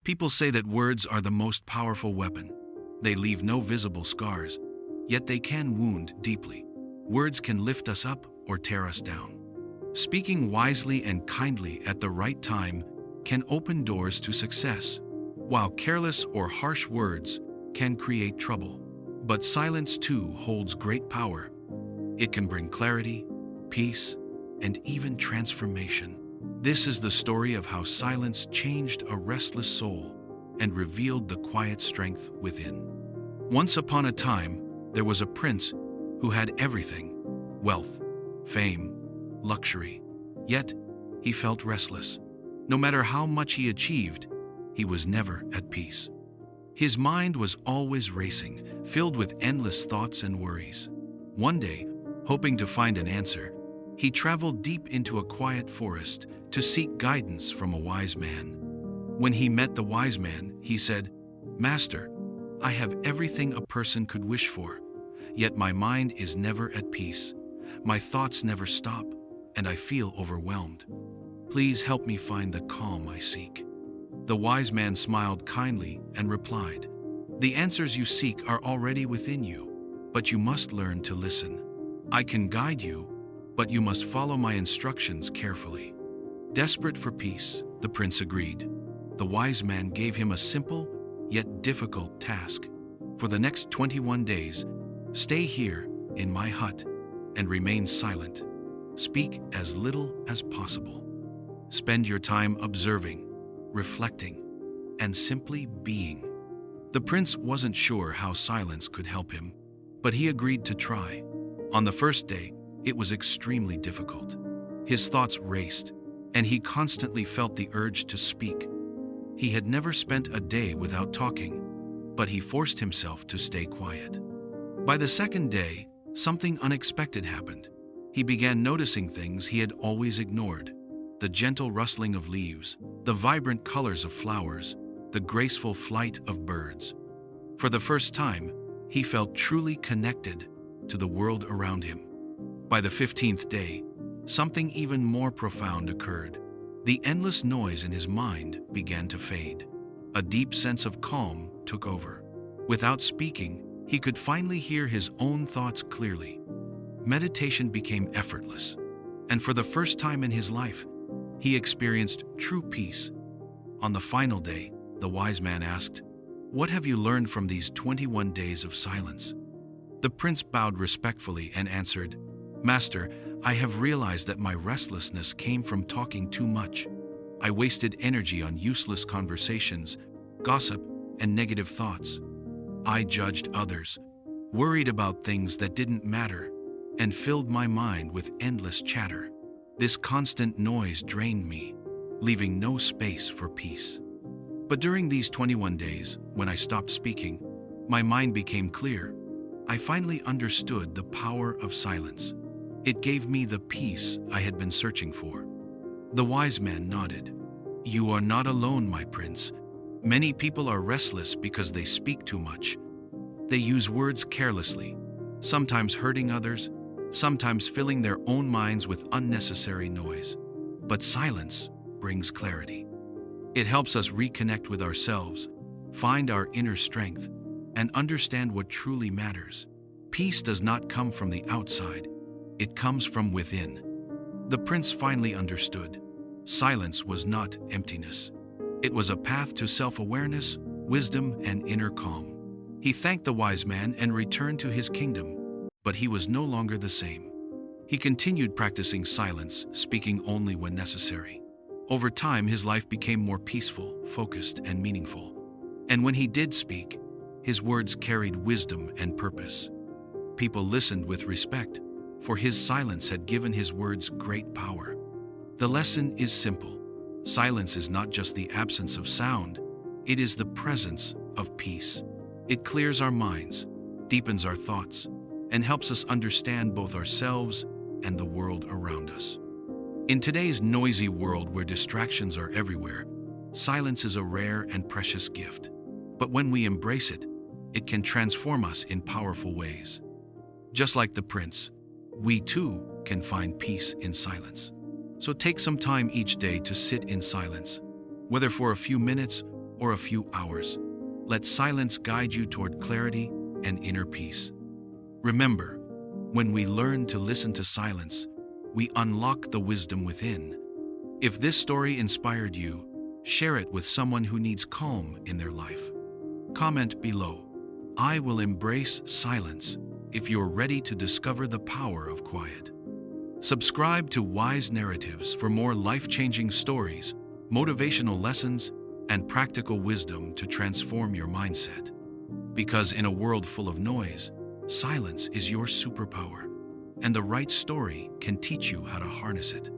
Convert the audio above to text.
People say that words are the most powerful weapon. They leave no visible scars, yet they can wound deeply. Words can lift us up or tear us down. Speaking wisely and kindly at the right time can open doors to success, while careless or harsh words can create trouble. But silence too holds great power. It can bring clarity, peace, and even transformation. This is the story of how silence changed a restless soul and revealed the quiet strength within. Once upon a time, there was a prince who had everything: wealth, fame, luxury. Yet, he felt restless. No matter how much he achieved, he was never at peace. His mind was always racing, filled with endless thoughts and worries. One day, hoping to find an answer, he traveled deep into a quiet forest to seek guidance from a wise man. When he met the wise man, he said, "Master, I have everything a person could wish for, yet my mind is never at peace. My thoughts never stop, and I feel overwhelmed. Please help me find the calm I seek." The wise man smiled kindly and replied, "The answers you seek are already within you, but you must learn to listen. I can guide you, but you must follow my instructions carefully." Desperate for peace, the prince agreed. The wise man gave him a simple yet difficult task. For the next 21 days, stay here in my hut and remain silent. Speak as little as possible. Spend your time observing, reflecting, and simply being. The prince wasn't sure how silence could help him, but he agreed to try. On the first day, it was extremely difficult. His thoughts raced, and he constantly felt the urge to speak. He had never spent a day without talking, but he forced himself to stay quiet. By the second day, something unexpected happened. He began noticing things he had always ignored: the gentle rustling of leaves, the vibrant colors of flowers, the graceful flight of birds. For the first time, he felt truly connected to the world around him. By the 15th day, something even more profound occurred. The endless noise in his mind began to fade. A deep sense of calm took over. Without speaking, he could finally hear his own thoughts clearly. Meditation became effortless, and for the first time in his life, he experienced true peace. On the final day, the wise man asked, "What have you learned from these 21 days of silence?" The prince bowed respectfully and answered, "Master, I have realized that my restlessness came from talking too much. I wasted energy on useless conversations, gossip, and negative thoughts. I judged others, worried about things that didn't matter, and filled my mind with endless chatter. This constant noise drained me, leaving no space for peace. But during these 21 days, when I stopped speaking, my mind became clear. I finally understood the power of silence. It gave me the peace I had been searching for." The wise man nodded. "You are not alone, my prince. Many people are restless because they speak too much. They use words carelessly, sometimes hurting others, sometimes filling their own minds with unnecessary noise. But silence brings clarity. It helps us reconnect with ourselves, find our inner strength, and understand what truly matters. Peace does not come from the outside. It comes from within." The prince finally understood. Silence was not emptiness. It was a path to self-awareness, wisdom, and inner calm. He thanked the wise man and returned to his kingdom, but he was no longer the same. He continued practicing silence, speaking only when necessary. Over time, his life became more peaceful, focused, and meaningful. And when he did speak, his words carried wisdom and purpose. People listened with respect, for his silence had given his words great power. The lesson is simple. Silence is not just the absence of sound, it is the presence of peace. It clears our minds, deepens our thoughts, and helps us understand both ourselves and the world around us. In today's noisy world where distractions are everywhere, silence is a rare and precious gift. But when we embrace it, it can transform us in powerful ways. Just like the prince, we too can find peace in silence. So take some time each day to sit in silence, whether for a few minutes or a few hours. Let silence guide you toward clarity and inner peace. Remember, when we learn to listen to silence, we unlock the wisdom within. If this story inspired you, share it with someone who needs calm in their life. Comment below. I will embrace silence if you're ready to discover the power of quiet. Subscribe to Wise Narratives for more life-changing stories, motivational lessons, and practical wisdom to transform your mindset. Because in a world full of noise, silence is your superpower, and the right story can teach you how to harness it.